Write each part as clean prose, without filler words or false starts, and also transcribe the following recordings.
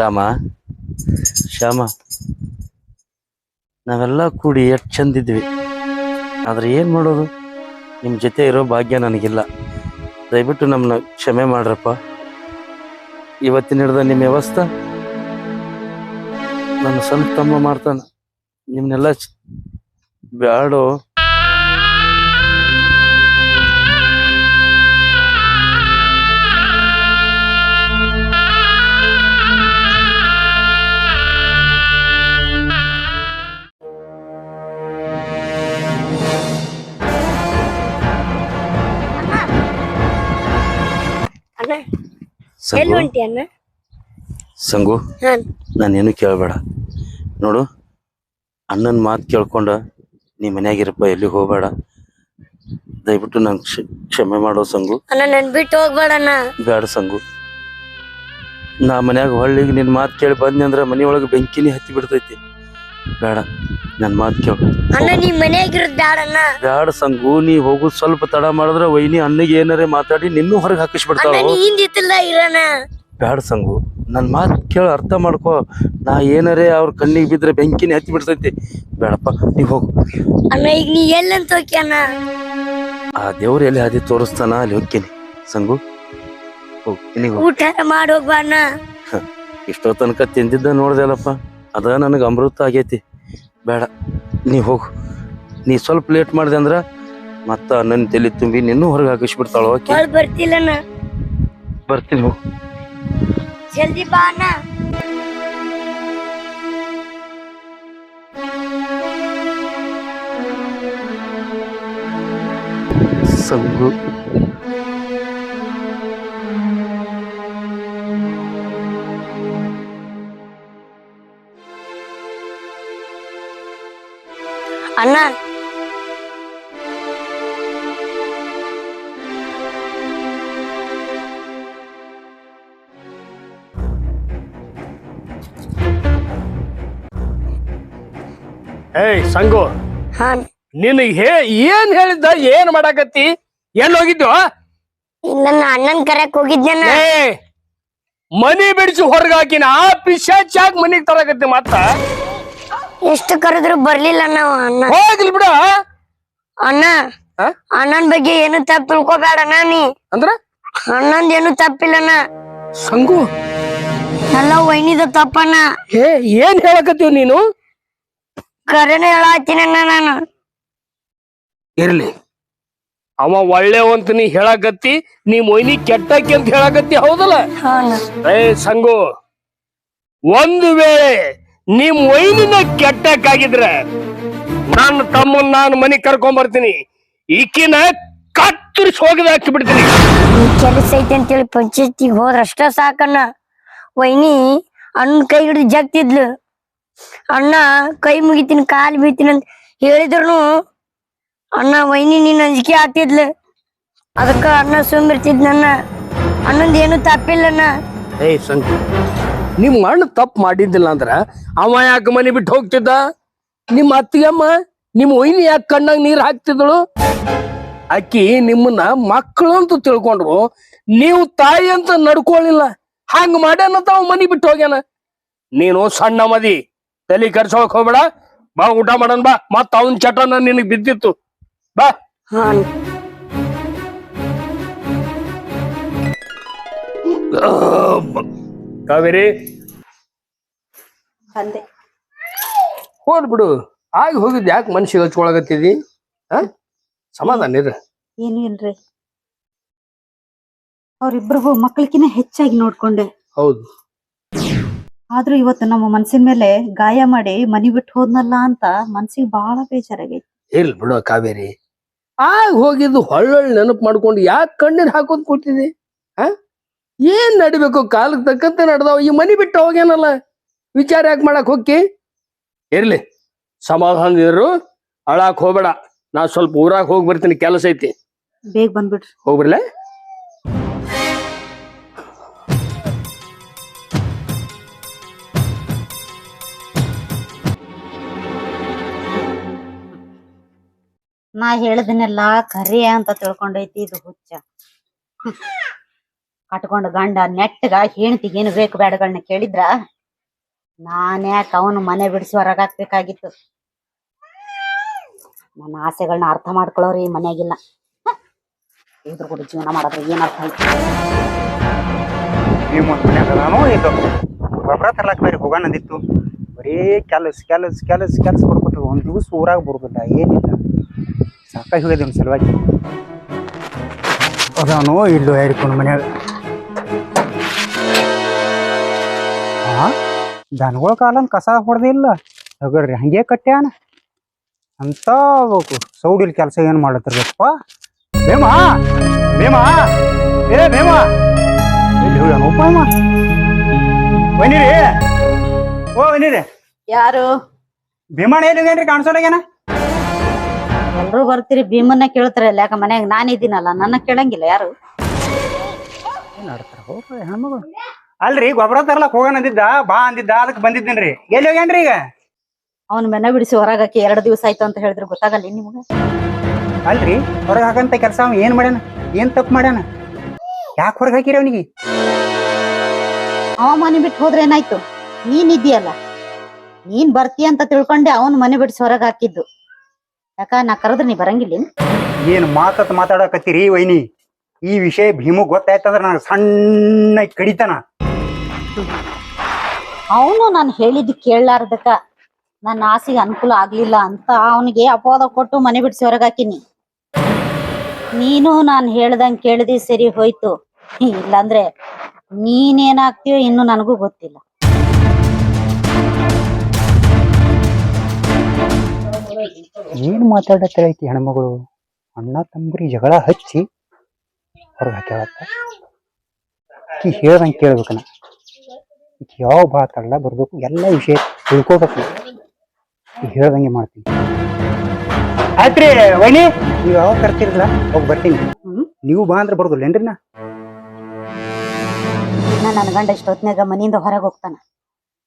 ಶ್ಯಾಮ ಶ್ಯಾಮ ನಾವೆಲ್ಲ ಕೂಡಿ ಎಷ್ಟು ಚಂದಿದ್ವಿ. ಆದ್ರೆ ಏನು ಮಾಡೋದು, ನಿಮ್ಮ ಜೊತೆ ಇರೋ ಭಾಗ್ಯ ನನಗಿಲ್ಲ. ದಯವಿಟ್ಟು ನಮ್ಮನ್ನ ಕ್ಷಮೆ ಮಾಡ್ರಪ್ಪ. ಇವತ್ತಿನ ಹಿಡ್ದ ನಿಮ್ಮ ವ್ಯವಸ್ಥೆ ನನ್ನ ಸ್ವಂತ ತಮ್ಮ ಮಾಡ್ತಾನೆ. ನಿಮ್ಮನ್ನೆಲ್ಲ ಬ್ಯಾಡೋ. ಸಂಗು, ನಾನೇನು ಕೇಳಬೇಡ ನೋಡು. ಅಣ್ಣನ ಮಾತು ಕೇಳ್ಕೊಂಡ ನೀ ಮನ್ಯಾಗಿರಪ್ಪ, ಎಲ್ಲಿ ಹೋಗ್ಬೇಡ. ದಯವಿಟ್ಟು ನಂಗೆ ಕ್ಷಮೆ ಮಾಡೋ ಸಂಗು. ಬಿಟ್ಟು ಹೋಗ್ಬೇಡಣ್ಣ. ಬೇಡ ಸಂಗು, ನಾ ಮನ್ಯಾಗ ಹೊಳ್ಳಿಗೆ ನಿನ್ನ ಮಾತು ಕೇಳಿ ಬಂದೆ ಅಂದ್ರೆ ಮನೆಯೊಳಗೆ ಬೆಂಕಿನೇ ಹತ್ತಿ ಬಿಡ್ತೈತಿ. ಬೇಡ, ನನ್ನ ಮಾತು ಕೇಳು. ಬೇಡ ಸಂಗು, ನೀ ಹೋಗುದು ಸ್ವಲ್ಪ ತಡ ಮಾಡಿದ್ರೆ ವೈನಿ ಅಣ್ಣಗೆ ಏನಾರೇ ಮಾತಾಡಿ ನಿನ್ನೂ ಹೊರಗೆ ಹಾಕಿಸ್ಬಿಡ್ತಾಳ. ಬೇಡ ಸಂಗು, ನನ್ನ ಮಾತು ಕೇಳಿ ಅರ್ಥ ಮಾಡ್ಕೋ. ನಾ ಏನಾರೇ ಅವ್ರ ಕಣ್ಣಿಗೆ ಬಿದ್ರೆ ಬೆಂಕಿನೇ ಹತ್ತಿ ಬಿಡ್ತೈತಿ. ಬೇಡಪ್ಪ, ನೀ ಹೋಗು. ಆ ದೇವ್ರ ಎಲ್ಲಿ ಹಾದಿ ತೋರಿಸ್ತಾನ ಅಲ್ಲಿ ಹೋಗ್ತೀನಿ. ಸಂಗು ಊಟ ಮಾಡೋಗ್ಬಾನ. ಇಷ್ಟೋ ತನಕ ತಿಂದಿದ್ದ ನೋಡ್ದಲ್ಲಪ್ಪ, ಅದ ನನಗೆ ಅಮೃತ ಆಗೈತಿ. ಬೇಡ, ನೀ ಹೋಗು. ನೀ ಸ್ವಲ್ಪ ಲೇಟ್ ಮಾಡಿದೆ ಅಂದ್ರ ಮತ್ತ ನನ್ನ ತಲೆ ತುಂಬಿ ನಿನ್ನೂ ಹೊರಗೆ ಹಾಕಿಸ್ಬಿಡ್ತಾಳ. ಬರ್ತಿಲ್ಲ. ಬರ್ತೀನಿ, ಹೋಗು. ಜಲ್ದಿ ಬಾನ. ಸಂಗು, ಅಣ್ಣ ಏಯ್ ಸಂಗು, ನಿನಗೆ ಏನ್ ಹೇಳಿದ್ದ? ಏನ್ ಮಾಡಾಕತ್ತಿ? ಎಲ್ಲಿ ಹೋಗಿದ್ವ? ಇಲ್ಲ, ಅಣ್ಣನ್ ಕರೆಕ್ ಹೋಗಿದ್ದೇನ. ಮನಿ ಬಿಡಿಸಿ ಹೊರಗ ಹಾಕಿನ ಆ ಪಿಶಾಚಾಗ್ ಮನಿಗ್ ತರಕತ್ತಿ. ಮತ್ತ ಎಷ್ಟು ಕರೆದ್ರು ಬರ್ಲಿಲ್ಲ ನಾವು. ಅಣ್ಣ ಹೋಗ್ಲಿ ಬಿಡ. ಅಣ್ಣ, ಅಣ್ಣನ್ ಬಗ್ಗೆ ಏನು ತಪ್ಪು ತಿಳ್ಕೊಬೇಡಣ್ಣ. ನೀ ಅಂದ್ರ ಅಣ್ಣಂದ್ ಏನು ತಪ್ಪಿಲ್ಲಣ್ಣ. ಸಂಗು, ಎಲ್ಲ ವೈನಿದ ತಪ್ಪಣ್ಣ. ಏನ್ ಹೇಳಕತ್ತೀವ್ ನೀನು? ಕರೆನೇ ಹೇಳತ್ತೀನಣ್ಣ ನಾನು. ಇರ್ಲಿ, ಅವ ಒಳ್ಳೆವಂತ ನೀ ಹೇಳಕತ್ತಿ, ನೀ ಮೊಯ್ನಿ ಕೆಟ್ಟಕ್ಕೆ ಅಂತ ಹೇಳಕತ್ತಿ, ಹೌದಲ್ಲ? ಸಂಗು, ಒಂದು ವೇಳೆ ನಿಮ್ ಮೊಯ್ನಿನ ಕೆಟ್ಟಕ್ಕಾಗಿದ್ರೆ ನನ್ನ ತಮ್ಮನ್ ನಾನು ಮನೆಗ್ ಕರ್ಕೊಂಡ್ ಬರ್ತೀನಿ. ಈಕಿನ ಕತ್ತರಿಸಿ ಹೋಗದ ಹಾಕಿ ಬಿಡ್ತೀನಿ. ಕೆಲಸ ಐತೆ ಅಂತೇಳಿ ಪಂಚಾಯತಿಗೆ ಹೋದ್ರಷ್ಟ ಸಾಕಣ್ಣ. ವೈನಿ ಅಣ್ಣ ಕೈ ಹಿಡಿದು ಜಗ್ತಿದ್ಲು. ಅಣ್ಣ ಕೈ ಮುಗಿತೀನಿ, ಕಾಲು ಬೀತೀನಿ ಅಂತ ಹೇಳಿದ್ರು ಅಣ್ಣ ವೈನಿ ನೀನ್ ಅಂಜಿಕೆ ಆಗ್ತಿದ್ಲು. ಅದಕ್ಕ ಅಣ್ಣ ಸುಮ್ಮಿರ್ತಿದ್ನಣ್ಣ. ಅಣ್ಣಂದ್ ಏನು ತಪ್ಪಿಲ್ಲಣ್ಣ. ಸಂಗು, ನಿಮ್ ಅಣ್ಣ ತಪ್ಪು ಮಾಡಿದ್ದಿಲ್ಲ ಅಂದ್ರ ಅವ ಯಾಕೆ ಮನೆ ಬಿಟ್ಟು ಹೋಗ್ತಿದ್ದ? ನಿಮ್ ಅತ್ತಿಗೆಮ್ಮ ನಿಮ್ ಒಯ್ನಿ ಯಾಕೆ ಕಣ್ಣಾಗ ನೀರ್ ಹಾಕ್ತಿದ್ದಳು? ಅಕ್ಕಿ ನಿಮ್ಮನ್ನ ಮಕ್ಕಳು ಅಂತ ತಿಳ್ಕೊಂಡ್ರು, ನೀವು ತಾಯಿ ಅಂತ ನಡ್ಕೊಳ್ಳಿಲ್ಲ. ಹಂಗ ಮಾಡ್ಯಾನಂತ ಅವ್ ಮನಿ ಬಿಟ್ಟು ಹೋಗ್ಯಾನ. ನೀನು ಸಣ್ಣ ಮದಿ, ತಲೆ ಕರ್ಸೋಕ್ ಹೋಗ್ಬೇಡ. ಬಾ, ಊಟ ಮಾಡೋಣ ಬಾ. ಮತ್ತ ಅವನ್ ಚಟನ ನಿನಗ್ ಬಿದ್ದಿತ್ತು. ಬಾ. ಕಾವೇರಿ, ಹೋದ್ ಬಿಡು. ಆಗಿ ಹೋಗಿದ್ ಯಾಕೆ ಮನ್ಸಿಗೆ ಹಚ್ಕೊಳಗತ್ತಿದಿ? ಸಮಾಧಾನ ಇರ. ಏನು ಇಲ್ರಿ, ಅವ್ರಿಬ್ರಿಗೂ ಮಕ್ಳಕಿನ ಹೆಚ್ಚಾಗಿ ನೋಡ್ಕೊಂಡೆ. ಹೌದು, ಆದ್ರೂ ಇವತ್ತು ನಮ್ಮ ಮನ್ಸಿನ ಮೇಲೆ ಗಾಯ ಮಾಡಿ ಮನಿ ಬಿಟ್ಟು ಹೋದ್ನಲ್ಲ ಅಂತ ಮನ್ಸಿಗೆ ಬಹಳ ಬೇಜಾರಾಗೈತಿ. ಇಲ್ ಬಿಡು ಕಾವೇರಿ, ಆಗ ಹೋಗಿದ್ದು ಹೊಳ್ಳೊಳ್ಳೆ ನೆನಪು ಮಾಡ್ಕೊಂಡು ಯಾಕೆ ಕಣ್ಣೀರ್ ಹಾಕೋದ್ ಕೊಟ್ಟಿದಿ? ಏನ್ ನಡಿಬೇಕು, ಕಾಲಕ್ಕೆ ತಕ್ಕಂತೆ ನಡ್ದಾವ. ಈ ಮನಿ ಬಿಟ್ಟು ಹೋಗ್ಯಾನಲ್ಲ, ವಿಚಾರ ಯಾಕೆ ಮಾಡಕ್ ಹೋಗಿ? ಇರ್ಲಿ, ಸಮಾಧಾನ ಇರು, ಅಳಾಕ್ ಹೋಗ್ಬೇಡ. ನಾ ಸ್ವಲ್ಪ ಊರಾಗ ಹೋಗಿ ಬರ್ತೀನಿ, ಕೆಲಸ ಐತಿ. ಬೇಗ ಬಂದ್ಬಿಡ್ರಿ. ಹೋಗ್ಬರ್ಲೆ? ನಾ ಹೇಳದನ್ನೆಲ್ಲ ಕರಿ ಅಂತ ತಿಳ್ಕೊಂಡೈತಿ ಇದು ಹುಚ್ಚ. ಕಟ್ಕೊಂಡ ಗಂಡ ನೆಟ್ಟಗ ಹೆಣ್ತಿಗೆ ಏನು ಬೇಕು ಬೇಡಗಳನ್ನ ಕೇಳಿದ್ರ ನಾನ್ಯಾಕೆ ಅವನು ಮನೆ ಬಿಡಿಸಿ ಹೊರಗಾಕ್ಬೇಕಾಗಿತ್ತು. ನನ್ನ ಆಸೆಗಳನ್ನ ಅರ್ಥ ಮಾಡ್ಕೊಳ್ಳೋರು ಈ ಮನೆಯಾಗಿಲ್ಲ. ಇದ್ರ ಕೂಡ ಜೀವನ ಮಾಡಿದ್ರೆ ಏನ್ ಅರ್ಥ ಆಯ್ತು? ಈ ಮನ್ಯಾಗ ನಾನು ಇದು ಗೊಬ್ಬರ ತರ್ಲಾಕ ಬೇರೆ ಹೋಗೋಣ ಅಂದಿತ್ತು. ಬರೀ ಕೆಲಸ ಕೊಡ್ಕೊತೀವಿ. ಒಂದ್ ದಿವಸ ಊರಾಗ ಬರುದಿಲ್ಲ, ಏನಿಲ್ಲ. ಸಾಕಾಗಿ ಹೋಗಿದೆ ಒಂದ್ ಸಲುವಾಗಿ. ಅದಾನು ಇಲ್ಲೋ ಹೇರಿಕೊಂಡು ಮನ್ಯಾಗ. ದನಗಳ ಕಾಲನ್ ಕಸ ಹೊಡೆದಿಲ್ಲ ತಗಡ್ರಿ, ಹಂಗೆ ಕಟ್ಟ್ಯಾನ ಅಂತ ಸೌಡಿಲ್ ಕೆಲಸ ಏನ್ ಮಾಡತ್ತಿರ್ಬೇಕಪ್ಪ. ಭೀಮಾ ಭೀಮಾ ಏ ಭೀಮಾ ಎಲ್ಲಿ ಹೋಗ್ಯಾನಪ್ಪ ಅಮ್ಮ? ಬನ್ನಿರಿ, ಓ ಬನ್ನಿರಿ. ಯಾರು? ಭೀಮಣ್ಣ ಎಲ್ಲಿ ಹೋಗ್ಯಾನ್ರಿ? ಕಾಣಿಸೋಲಾಗ್ಯಾನ. ಎಲ್ರು ಬರ್ತೀರಿ, ಭೀಮನ್ನ ಕೇಳ್ತಾರಲ್ಲ. ಯಾಕ ಮನ್ಯಾಗ ನಾನಿದ್ದೀನಲ್ಲ, ನನ್ನ ಕೇಳಂಗಿಲ್ಲ ಯಾರು? ನಡ್ತಾರ ಹೋಗ್ರಿ ಹೆಣ್ಮಗಳು. ಅಲ್ರಿ ಗೊಬ್ಬರ ತರ್ಲಕ್ ಹೋಗೋಣ ಅಂದಿದ್ದ, ಬಾ ಅಂದಿದ್ದ, ಅದಕ್ಕೆ ಬಂದಿದ್ದೇನ್ರಿ. ಎಲ್ಲಿ ಹೋಗ್ಯಾನ್ರಿ ಈಗ? ಅವ್ನ ಮನೆ ಬಿಡಿಸಿ ಹೊರಗಾಕಿ 2 ದಿವಸ ಆಯ್ತು ಅಂತ ಹೇಳಿದ್ರೆ ಗೊತ್ತಾಗಲ್ಲ ನಿಮ್ಗ? ಅಲ್ರಿ ಹೊರಗೆ ಹಾಕಂತ ಕೆಲಸ ಅವ ಏನ್ ಮಾಡ್ಯಾನ? ಏನ್ ತಪ್ಪು ಮಾಡ್ಯಾನ? ಯಾಕೆ ಹೊರಗೆ ಹಾಕಿರಿ ಅವನಿಗೆ? ಅವ ಮನೆ ಬಿಟ್ಟು ಹೋದ್ರೆ ಏನಾಯ್ತು? ನೀನ್ ಇದ್ದೀಯಲ್ಲ, ನೀನ್ ಬರ್ತೀಯ ಅಂತ ತಿಳ್ಕೊಂಡೆ ಅವನ್ ಮನೆ ಬಿಡಿಸಿ ಹೊರಗೆ ಹಾಕಿದ್ದು. ಯಾಕ ನಾ ಕರೆದ್ರೆ ನೀ ಬರಂಗಿಲ್ಲ? ಏನ್ ಮಾತಾಡಕತ್ತೀರಿ ವೈನಿ? ಈ ವಿಷಯ ಭೀಮಗ್ ಗೊತ್ತಾಯ್ತಂದ್ರ ನಾನು ಸಣ್ಣ ಕಡಿತಾನ. ಅವನು ನಾನು ಹೇಳಿದ್ದು ಕೇಳಲಾರ್ದಕ್ಕ ನನ್ನ ಆಸೆಗೆ ಅನುಕೂಲ ಆಗ್ಲಿಲ್ಲ ಅಂತ ಅವನಿಗೆ ಅಪವಾದ ಕೊಟ್ಟು ಮನೆ ಬಿಡಿಸಿ ಹೊರಗಾಕಿನಿ. ನೀನು ನಾನು ಹೇಳ್ದಂಗೆ ಕೇಳಿದಿ, ಸರಿ ಹೋಯ್ತು. ಇಲ್ಲಾಂದ್ರೆ ನೀನೇನಾಗ್ತೀಯೋ ಇನ್ನು ನನಗೂ ಗೊತ್ತಿಲ್ಲ. ಏನ್ ಮಾತಾಡತ್ತೈತಿ ಹೆಣ್ಮಗಳು? ಅಣ್ಣ ತಮ್ಮರಿ ಜಗಳ ಹಚ್ಚಿ ಹೊರಗೆ ಹಾಕ್ಯಾಳತ್ತ. ಈಕಿ ಹೇಳ್ದಂಗೆ ಕೇಳ್ಬೇಕನ. ಈಕಿ ಯಾವ ಮಾತಾಡಲ್ಲ ಬರ್ಬೇಕು, ಎಲ್ಲ ವಿಷಯ ತಿಳ್ಕೊಬೇಕು. ಈಗ ಹೇಳ್ದಂಗೆ ಮಾಡ್ತೀನಿ. ಆಯ್ತ್ರಿ ವೈನಿ, ನೀವು ಯಾವಾಗ ಕರ್ತಿರಲ್ಲ ಹೋಗಿ ಬರ್ತೀನಿ. ನೀವು ಬಾ ಅಂದ್ರೆ ಬರೋದಿಲ್ಲೇನ್ರಿ? ನನ್ನ ಗಂಡ ಇಷ್ಟೊತ್ನಾಗ ಮನೆಯಿಂದ ಹೊರಗೆ ಹೋಗ್ತಾನ.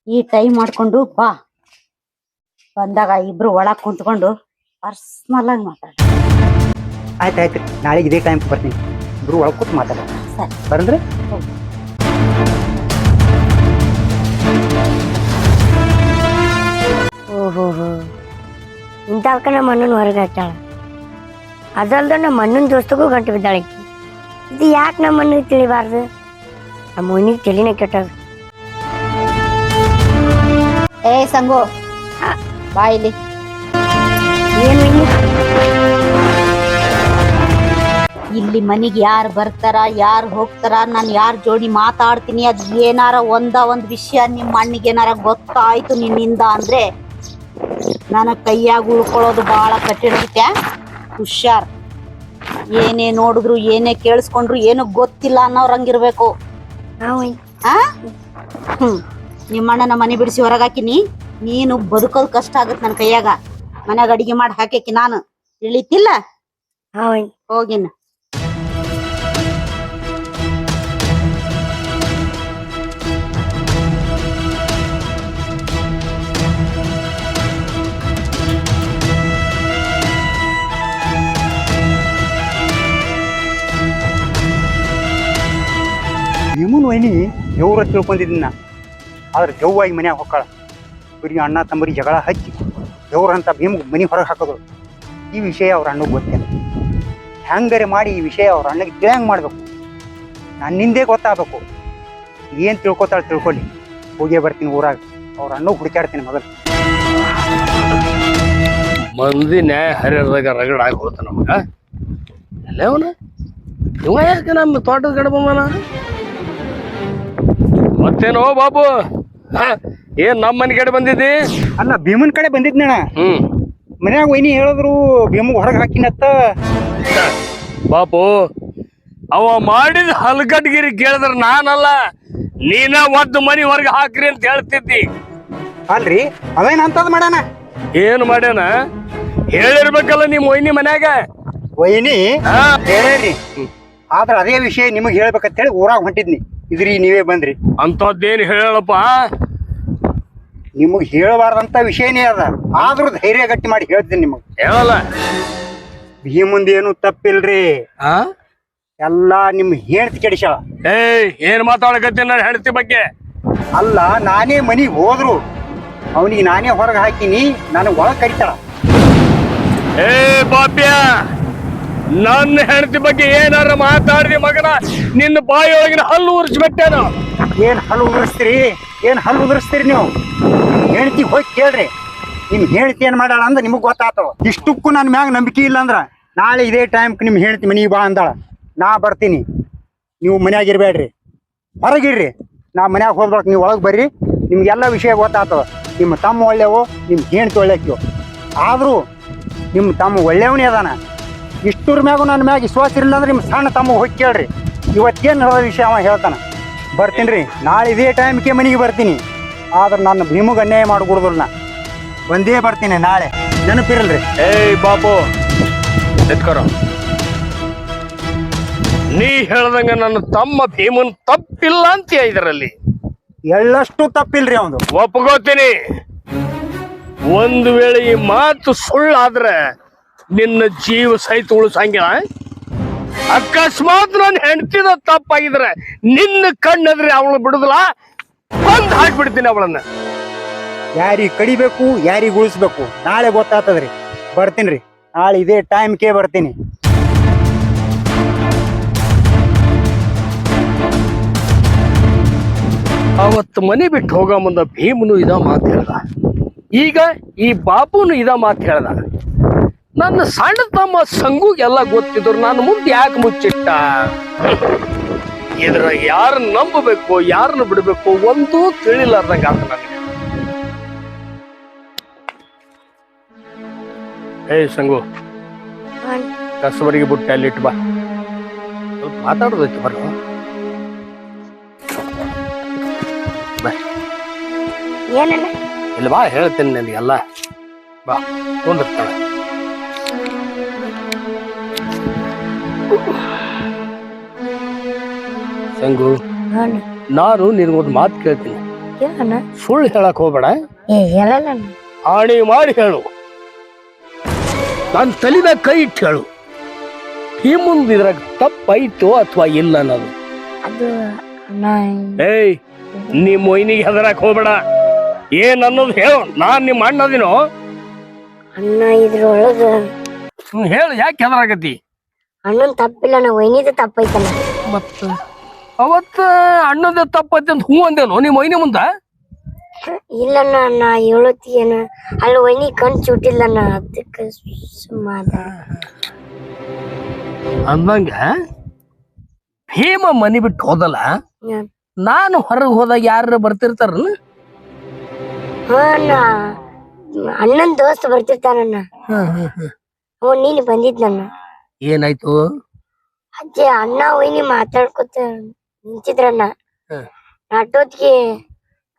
ಈ ಟೈಮ್ ಮಾಡ್ಕೊಂಡು ಬಾ. ಬಂದಾಗ ಇಬ್ರು ಒಳಗ್ ಕುಂತ್ಕೊಂಡು ಪರ್ಸ್ನಲ್ ಆಗಿ ಮಾತಾಡ. ಆಯ್ತಾಯ್ತ್ರಿ, ನಾಳೆಗೆ ಇದೇ ಟೈಮ್ ಬರ್ತೀನಿ. ಇಬ್ರು ಒಳಗೆ ಕೂತ್ ಮಾತಾಡ. ಸರಿ ಬರಂದ್ರೆ ಓಹೋ ಇಂಥವ್ಕ ನಮ್ಮ ಅಣ್ಣನ ಹೊರಗೆ ಹಾಕ್ಯಾಳ. ಅದಲ್ದ ನಮ್ಮ ಅಣ್ಣನ ದೋಸ್ತಗೂ ಗಂಟು ಬಿದ್ದಾಳ ಆಕಿ. ಇದು ಯಾಕೆ ನಮ್ಮ ಅಣ್ಣಗೆ ತಿಳಿಬಾರ್ದು? ನಮ್ಮ ಮನಿಗೆ ತಲೆನೇ ಕೆಟ್ಟದ. ಏ ಸಂಗು, ಬಾ ಇಲ್ಲಿ. ಏನು ಇಲ್ಲಿ ಮನಿಗೆ ಯಾರು ಬರ್ತಾರ, ಯಾರು ಹೋಗ್ತಾರ, ನಾನು ಯಾರ ಜೋಡಿ ಮಾತಾಡ್ತೀನಿ, ಅದ್ ಏನಾರ ಒಂದ್ ವಿಷಯ ನಿಮ್ಮ ಅಣ್ಣಿಗೆ ಏನಾರ ಗೊತ್ತಾಯ್ತು ನಿನ್ನಿಂದ ಅಂದ್ರೆ ನನ್ನ ಕೈಯಾಗ ಉಳ್ಕೊಳ್ಳೋದು ಬಹಳ ಕಠಿಣ ಐತೆ. ಹುಷಾರ್. ಏನೇ ನೋಡಿದ್ರು, ಏನೇ ಕೇಳಿಸ್ಕೊಂಡ್ರು, ಏನು ಗೊತ್ತಿಲ್ಲ ಅನ್ನೋರಂಗಿರ್ಬೇಕು. ನಿಮ್ಮಣ್ಣನ ಮನೆ ಬಿಡಿಸಿ ಹೊರಗಾಕಿನಿ. ನೀನು ಬದುಕೋದು ಕಷ್ಟ ಆಗತ್ ನನ್ನ ಕೈಯಾಗ. ಮನ್ಯಾಗ ಅಡಿಗೆ ಮಾಡಿ ಹಾಕಿ ನಾನು ತಿಳಿತಿಲ್ಲ. ಹೋಗಿನ ಭೀಮನ್ ವೈನಿ ದೇವ್ರ ತಿಳ್ಕೊಂಡಿದ್ದೀನ. ಆದ್ರೆ ದೆವ್ವಾಗಿ ಮನ್ಯಾಗ ಹೊಕ್ಕಾಳ. ಬರೀ ಅಣ್ಣ ತಮ್ಮರಿ ಜಗಳ ಹಚ್ಚಿ ದೇವ್ರಂತ ಭೀಮ್ಗೆ ಮನೆ ಹೊರಗೆ ಹಾಕೋದು. ಈ ವಿಷಯ ಅವ್ರ ಅಣ್ಣಗೆ ಗೊತ್ತಿಲ್ಲ. ಹೆಂಗಾರೆ ಮಾಡಿ ಈ ವಿಷಯ ಅವ್ರ ಅಣ್ಣಗೆ ತಿಳಿಯಂಗೆ ಮಾಡ್ಬೇಕು. ನನ್ನಿಂದೇ ಗೊತ್ತಾಗಬೇಕು. ಏನು ತಿಳ್ಕೊತಾಳೆ ತಿಳ್ಕೊಳ್ಳಿ. ಹೋಗೇ ಬರ್ತೀನಿ ಊರಾಗ. ಅವ್ರ ಅಣ್ಣಗೆ ಹುಡುಕಾಡ್ತೀನಿ ಮೊದಲು. ಮಂದಿ ನ್ಯಾಯ ಹರಿಯರ್ದಾಗ ರಗಡ ಆಗಿ ಹೋತ ನಮಗ. ಅಲ್ಲೇವನ ಇವ ಯಾಕೆ ನಮ್ಮ ತೋಟದ ಕಡೆ ಬಂದಾನ? ಮತ್ತೇನೋ ಬಾಬು, ಏನ್ ನಮ್ಮ ಮನೆ ಕಡೆ ಬಂದಿದ್ದಿ? ಅಲ್ಲ, ಭೀಮನ್ ಕಡೆ ಬಂದಿದ್ನಣ್ಣ. ಮನ್ಯಾಗ ವೈನಿ ಹೇಳಿದ್ರು ಭೀಮಗ್ ಹೊರಗೆ ಹಾಕಿನತ್ತ. ಬಾಪು, ಅವ ಮಾಡಿದ ಹಲ್ಗಡ್ಗಿರಿ ಕೇಳಿದ್ರ ನಾನಲ್ಲ, ನೀನ ಒದ್ದು ಮನಿ ಹೊರಗೆ ಹಾಕ್ರಿ ಅಂತ ಹೇಳ್ತಿದ್ದಿ. ಅಲ್ರಿ ಅವೇನ್ ಅಂತದ್ ಮಾಡ್ಯಾನ? ಏನ್ ಮಾಡ್ಯಾನ ಹೇಳಿರ್ಬೇಕಲ್ಲ ನಿಮ್ ವೈನಿ ಮನ್ಯಾಗ. ವೈನಿ ಹೇಳ್ರಿ, ಆದ್ರ ಅದೇ ವಿಷಯ ನಿಮಗ್ ಹೇಳ್ಬೇಕಂತ ಹೇಳಿ ಊರಾಗ ಹೊಂಟಿದ್ನಿ. ಇದ್ರಿ ನೀವೇ ಬಂದ್ರಿ. ಅಂತದ್ದೇನು ಹೇಳಪ್ಪ? ನಿಮಗ್ ಹೇಳಬಾರ್ದಂತ ವಿಷಯನೇ ಅದ. ಆದ್ರೂ ಧೈರ್ಯ ಗಟ್ಟಿ ಮಾಡಿ ಹೇಳ್ತೀನಿ ನಿಮಗ್. ಹೇಳಲ್ಲ. ಭೀಮಂದೇನು ತಪ್ಪಿಲ್ರಿ. ಎಲ್ಲಾ ನಿಮ್ ಹೆಂಡತಿ ಕೆಡಿಸ್ಯಾಳ. ಏನ್ ಮಾತಾಡಕತ್ತೀನಿ ನಾನು ಹೆಂಡತಿ ಬಗ್ಗೆ? ಅಲ್ಲ ನಾನೇ ಮನಿಗೆ ಹೋದ್ರು ಅವನಿಗೆ ನಾನೇ ಹೊರಗೆ ಹಾಕಿನಿ ನನಗೆ ಒಳಗೆ ಕರಿತಾಳ. ಏ ಬಾಪ್ಯ, ನನ್ನ ಹೆಂಡತಿ ಬಗ್ಗೆ ಏನಾರ ಮಾತಾಡಿದಿ ಮಗನ, ನಿನ್ನ ಬಾಯಿಯೊಳಗಿನ ಹಲ್ಲು ಉರಿಸ್ಬಿಟ್ಟೇನು. ಏನ್ ಹಲ್ಲು ಉದುರಿಸ್ತೀರಿ ನೀವು? ಹೆಂಡತಿಗೆ ಹೋಗಿ ಕೇಳ್ರಿ, ನಿಮ್ ಹೆಂಡತಿ ಏನ್ ಮಾಡಾಳ ಅಂದ್ರ ನಿಮಗ್ ಗೊತ್ತಾಗ್ತವ. ಇಷ್ಟಕ್ಕೂ ನನ್ ಮ್ಯಾಗ ನಂಬಿಕೆ ಇಲ್ಲ ಅಂದ್ರ ನಾಳೆ ಇದೇ ಟೈಮ್ಗೆ ನಿಮ್ ಹೆಂಡತಿ ಮನಿಗೆ ಬಾ ಅಂದಾಳ, ನಾ ಬರ್ತೀನಿ. ನೀವು ಮನ್ಯಾಗ ಇರ್ಬೇಡ್ರಿ, ಹೊರಗಿರ್ರಿ. ನಾ ಮನ್ಯಾಗ ಹೋಗ್ಬೇಕು, ನೀವು ಒಳಗೆ ಬರ್ರಿ, ನಿಮ್ಗೆಲ್ಲ ವಿಷಯ ಗೊತ್ತಾಗ್ತವ. ನಿಮ್ಮ ತಮ್ಮ ಒಳ್ಳೆವು, ನಿಮ್ಮ ಹೆಂಡತಿ ಒಳ್ಳೆಕ್ಕಿವು. ಆದ್ರೂ ನಿಮ್ಮ ತಮ್ಮ ಒಳ್ಳೆಯವನೇ ಅದಾನ. ಇಷ್ಟರ ಮ್ಯಾಗೂ ನನ್ನ ಮ್ಯಾಗ ವಿಶ್ವಾಸ ಇರಲಿಲ್ಲ ಅಂದ್ರೆ ನಿಮ್ಮ ಸಣ್ಣ ತಮ್ಮ ಹೋಗಿ ಕೇಳ್ರಿ. ಇವತ್ತೇನು ಹೇಳೋ ವಿಷಯ ಅವ ಹೇಳ್ತಾನ. ಬರ್ತೀನಿ ರೀ, ನಾಳೆ ಇದೇ ಟೈಮ್ಗೆ ಮನೆಗೆ ಬರ್ತೀನಿ. ಆದ್ರೆ ನನ್ನ ಭೀಮಗ್ ಅನ್ಯಾಯ ಮಾಡಿಕೊಡುದಿಲ್ಲ, ಬಂದೇ ಬರ್ತೀನಿ ನಾಳೆ, ನೆನಪಿರಲ್ರಿ. ಏಯ್ ಬಾಪು, ಎತ್ಕರೋ. ನೀ ಹೇಳ್ದಂಗ ನನ್ನ ತಮ್ಮ ಭೀಮನ್ ತಪ್ಪಿಲ್ಲ ಅಂತ ಇದರಲ್ಲಿ ಎಳ್ಳಷ್ಟು ತಪ್ಪಿಲ್ರಿ ಅವನು. ಒಪ್ಕೋತೀನಿ. ಒಂದು ವೇಳೆ ಈ ಮಾತು ಸುಳ್ಳಾದ್ರೆ ನಿನ್ನ ಜೀವ ಸಹಿತ ಉಳಿಸಂಗಿಲ್ಲ. ಅಕಸ್ಮಾತ್ ನನ್ನ ಹೆಂಡತಿದ ತಪ್ಪಾಗಿದ್ರೆ ನಿನ್ನ ಕಣ್ಣೆದ್ರೆ ಅವಳು ಬಿಡುದಿಲ್ಲ, ಬಂದ್ ಹಾಕ್ಬಿಡ್ತೀನಿ ಅವಳನ್ನ. ಯಾರಿಗೆ ಕಡಿಬೇಕು, ಯಾರಿಗೆ ಉಳಿಸ್ಬೇಕು ನಾಳೆ ಗೊತ್ತಾಗ್ತದ್ರಿ. ಬರ್ತೀನಿ ರೀ, ನಾಳೆ ಇದೇ ಟೈಮ್ಗೆ ಬರ್ತೀನಿ. ಅವತ್ತು ಮನೆ ಬಿಟ್ಟು ಹೋಗೋ ಮುಂದ ಭೀಮನು ಇದ ಮಾತು ಹೇಳ್ದ, ಈಗ ಈ ಬಾಪುನು ಇದ ಮಾತು ಹೇಳ್ದ. ನನ್ನ ಸಣ್ಣ ತಮ್ಮ ಸಂಗುಗೆಲ್ಲ ಗೊತ್ತಿದ್ರು ನಾನು ಮುಂದೆ ಯಾಕೆ ಮುಚ್ಚಿಟ್ಟ? ಇದ್ರ ಯಾರನ್ನ ನಂಬಬೇಕು, ಯಾರನ್ನ ಬಿಡಬೇಕು ಒಂದೂ ತಿಳಿಲಾರ್ದಂಗ ಆತ ನನಗೆ. ಏಯ್ ಸಂಗು, ಕಸಬರಿಗೆ ಬಿಟ್ಟು ಅಲ್ಲಿಟ್ಟು ಬಾ, ಸ್ವಲ್ಪ ಮಾತಾಡೋದೈತಿ. ಬರೋ ಏನಣ್ಣ? ಇಲ್ಲ ಬಾ, ಹೇಳ್ತೇನೆ ನನಗೆಲ್ಲ. ಬಾ ಕುಂದಿರ್ತಾಳೆ. ಸಂಗು, ನಾನು ನಿನಗೊಂದು ಮಾತು ಕೇಳ್ತೀನಿ, ಹೇಳಣ್ಣ. ಸುಳ್ಳು ಹೇಳಕ್ ಹೋಗ್ಬೇಡ, ಹೇಳಲ್ಲ. ಆಣಿ ಮಾಡಿ ಹೇಳು. ನಾನು ತಲೆದಾಗ ಕೈ ಇಟ್ಟು ಹೇಳು, ಈ ಮುಂದೆ ಇದ್ರಾಗ ತಪ್ಪೈತೋ ಅಥವಾ ಇಲ್ಲ ಅನ್ನೋದು. ಅದು ಅಣ್ಣ, ಏಯ್, ನೀ ಮೊಯ್ನಿಗೆ ಹೆದರಕ್ ಹೋಗ್ಬೇಡ. ಏನ್ ಅನ್ನೋದು ಹೇಳು, ನಾನ್ ನಿಮ್ಮ ಅಣ್ಣದಿನೋ. ಅಣ್ಣ ಇದ್ರೊಳಗ ಹೇಳು, ಯಾಕೆ ಹೆದರಾಗತಿ? ಅಣ್ಣನ್ ತಪ್ಪಿಲ್ಲ, ನಾ ವೈನಿದ ತಪ್ಪೈತಲ್ಲ. ಮತ್ತ ಅವತ್ತ ಅಣ್ಣದ ತಪ್ಪೈತಿ ಅಂತ ಹೂ ಅಂದೇನು ನಿಮ್ಮ ಮೊಯ್ನಿ ಮುಂದ? ಇಲ್ಲಣ್ಣ, ನಾ ಹೇಳತಿ ಏನ ಅಲ್ಲಿ ವೈನಿ ಕಣ್ ಚೂಟಿಲ್ಲಣ್ಣ, ಅದಕ್ಕೆ ಸುಮ್ಮಾದ. ಅಂದಂಗ ಭೀಮ ಮನಿ ಬಿಟ್ಟು ಹೋದಲ್ಲ, ನಾನು ಹೊರಗೆ ಹೋದಾಗ ಯಾರು ಬರ್ತಿರ್ತಾರಲ್ಲ? ಹಾ ಅಣ್ಣ, ಅಣ್ಣನ್ ದೋಸ್ತ ಬರ್ತಿರ್ತಾನಣ್ಣ. ಅವ ನೀನು ಬಂದಿದ್ನಣ್ಣ. ಏನಾಯ್ತು? ಅಜ್ಜೆ ಅಣ್ಣ ವೈನಿ ಮಾತಾಡ್ಕೊತ ನಿಂತಿದ್ರಣ್ಣ. ನಾಟೋತ್ಗೆ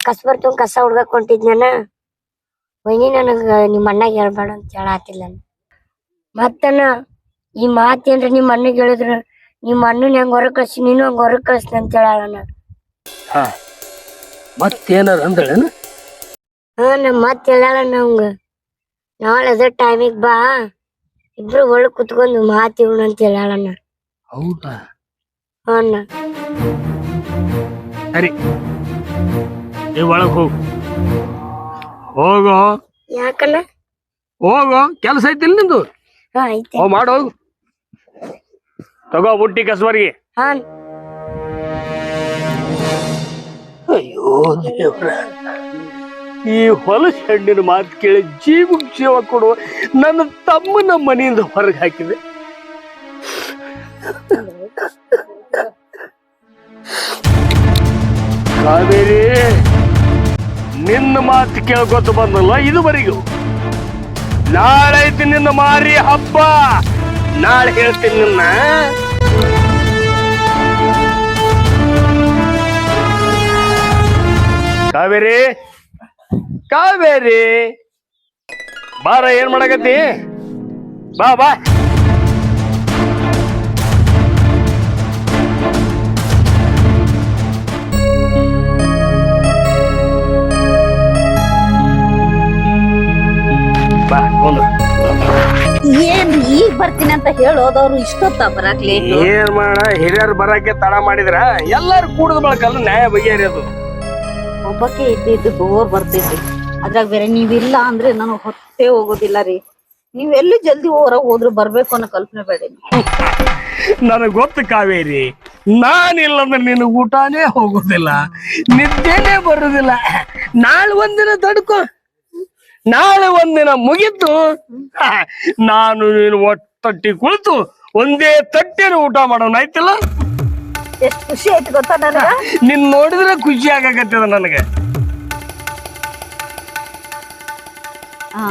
ಕಸ್ಬರ್ತು ಕಸ ಹುಡ್ಗಕ್ ಹೊಂಟಿದ್ನಣ್ಣ. ವೈನಿ ನನಗ ನಿಮ್ಮ ಅಣ್ಣಗೆ ಹೇಳ್ಬೇಡ ಅಂತ ಹೇಳತ್ತಿಲ್ಲ. ಮತ್ತಣ್ಣ ಈ ಮಾತೇನ್ರಿ ನಿಮ್ಮ ಅಣ್ಣಗೆ ಹೇಳಿದ್ರ ನಿಮ್ಮ ಅಣ್ಣನ ಹೆಂಗ್ ಹೊರಗ್ ಕಳ್ಸಿ ನೀನು ಹಂಗ ಹೊರಗ್ ಕಳ್ಸಿ ಅಂತ ಹೇಳಣ್ಣ. ಮತ್ತೇನಾರ ಅಂದಳೇನು? ಹಾ, ನಮ್ ಮತ್ ಹೇಳಣ್ಣ ಅವಂಗ, ನಾಳೆ ಅದ ಟೈಮಿಗ್ ಬಾ, ಇಬ್ರು ಒಳಗ್ ಕುತ್ಕೊಂಡು ಮಾತಿವ್ಣ ಅಂತ ಹೇಳಣ್ಣ. ಹೌದಾ? ಅಣ್ಣ ಸರಿ, ನೀ ಒಳಗ್ ಹೋಗು. ಹೋಗೋ. ಯಾಕಣ್ಣ? ಹೋಗೋ, ಕೆಲಸ ಐತಿಲ್ ನಿಂದು? ಹಾ ಐತೆ. ಓ ಮಾಡೋಗು, ತಗೋ ಬುಟ್ಟಿ ಕಸ್ಬರ್ಗಿ. ಹಾ. ಅಯ್ಯೋ ದೇವ್ರ, ಈ ಹೊಲಸ ಹೆಣ್ಣಿನ ಮಾತು ಕೇಳಿ ಜೀವಕ್ಕೆ ಜೀವ ಕೊಡುವ ನನ್ನ ತಮ್ಮನ ಮನೆಯಿಂದ ಹೊರಗೆ ಹಾಕಿದೆ. ಕಾವೇರಿ, ನಿನ್ನ ಮಾತು ಕೇಳ್ಕೊತ ಬಂದಲ್ಲ ಇದುವರೆಗೂ. ನಾಳೆ ಐತಿ ನಿನ್ನ ಮಾರಿ ಹಬ್ಬ, ನಾಳೆ ಹೇಳ್ತೀನಿ ನಿನ್ನ. ಕಾವೇರಿ, ಕಾವೇರಿ ಬಾರ, ಏನ್ ಮಾಡಕತ್ತಿ? ಬಾ ಬಾ. ಬಾ ಕುಂದ್ರು. ಏನ್ ಈಗ ಬರ್ತೀನಿ ಅಂತ ಹೇಳೋದವ್ರು ಇಷ್ಟೊತ್ತ ಬರಾಕ್ ಲೇಟ್? ಏನ್ ಮಾಡ, ಹಿರಿಯರು ಬರಕ್ಕೆ ತಡ ಮಾಡಿದ್ರ ಎಲ್ಲಾರು ಕೂಡದ ಬಳಕಲ್ಲ ನ್ಯಾಯ ಬಗೆಹರಿಯೋದು. ಒಬ್ಬಕ್ಕೆ ಇದ್ದು ಬೋರ್ ಬರ್ತೈತಿ. ಅದ್ರಾಗ ಬೇರೆ ನೀವಿಲ್ಲ ಅಂದ್ರೆ ನನಗ್ ಹೊಟ್ಟೆ ಹೋಗೋದಿಲ್ಲ ರೀ. ನೀವೆಲ್ಲಿ ಜಲ್ದಿ ಹೊರಗ್ ಹೋದ್ರು ಬರ್ಬೇಕು ಅನ್ನೋ ಕಲ್ಪನೆ ಬೇಡ. ನನಗ್ ಗೊತ್ತು ಕಾವೇರಿ, ನಾನಿಲ್ಲಂದ್ರೆ ನಿನ್ನ ಊಟನೇ ಹೋಗೋದಿಲ್ಲ, ನಿದ್ದೆನೇ ಬರುದಿಲ್ಲ. ನಾಳೆ ಒಂದಿನ ತಡ್ಕೊ, ನಾಳೆ ಒಂದಿನ ಮುಗಿತು, ನಾನು ನೀನು ಒಟ್ಟಟ್ಟಿ ಕುಳಿತು ಒಂದೇ ತಟ್ಟೆನ ಊಟ ಮಾಡೋಣ ಆಯ್ತಿಲ್ಲ. ಎಷ್ಟ್ ಖುಷಿ ಆಯ್ತು ಗೊತ್ತಾ ನನಗ. ನಿನ್ ನೋಡಿದ್ರೆ ಖುಷಿ ಆಗಕತ್ತದ ನನಗೆ. ಹಾ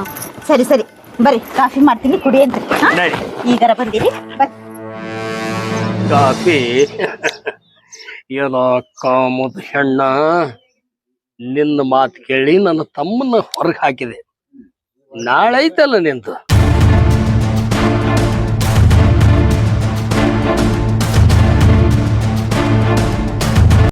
ಸರಿ ಸರಿ ಬರ್ರಿ, ಕಾಫಿ ಮಾಡ್ತೀನಿ ಕುಡಿ ಅಂತ. ನಡಿ. ಈಗಾರ ಬಂದಿರಿ ಬರ್ರಿ. ಕಾಫಿ ಏನೋ ಕಾಮದ ಹೆಣ್ಣ, ನಿನ್ನ ಮಾತು ಕೇಳಿ ನನ್ನ ತಮ್ಮನ್ನ ಹೊರಗೆ ಹಾಕಿದೆ. ನಾಳೆ ಐತಲ್ಲ ನಿಂತು.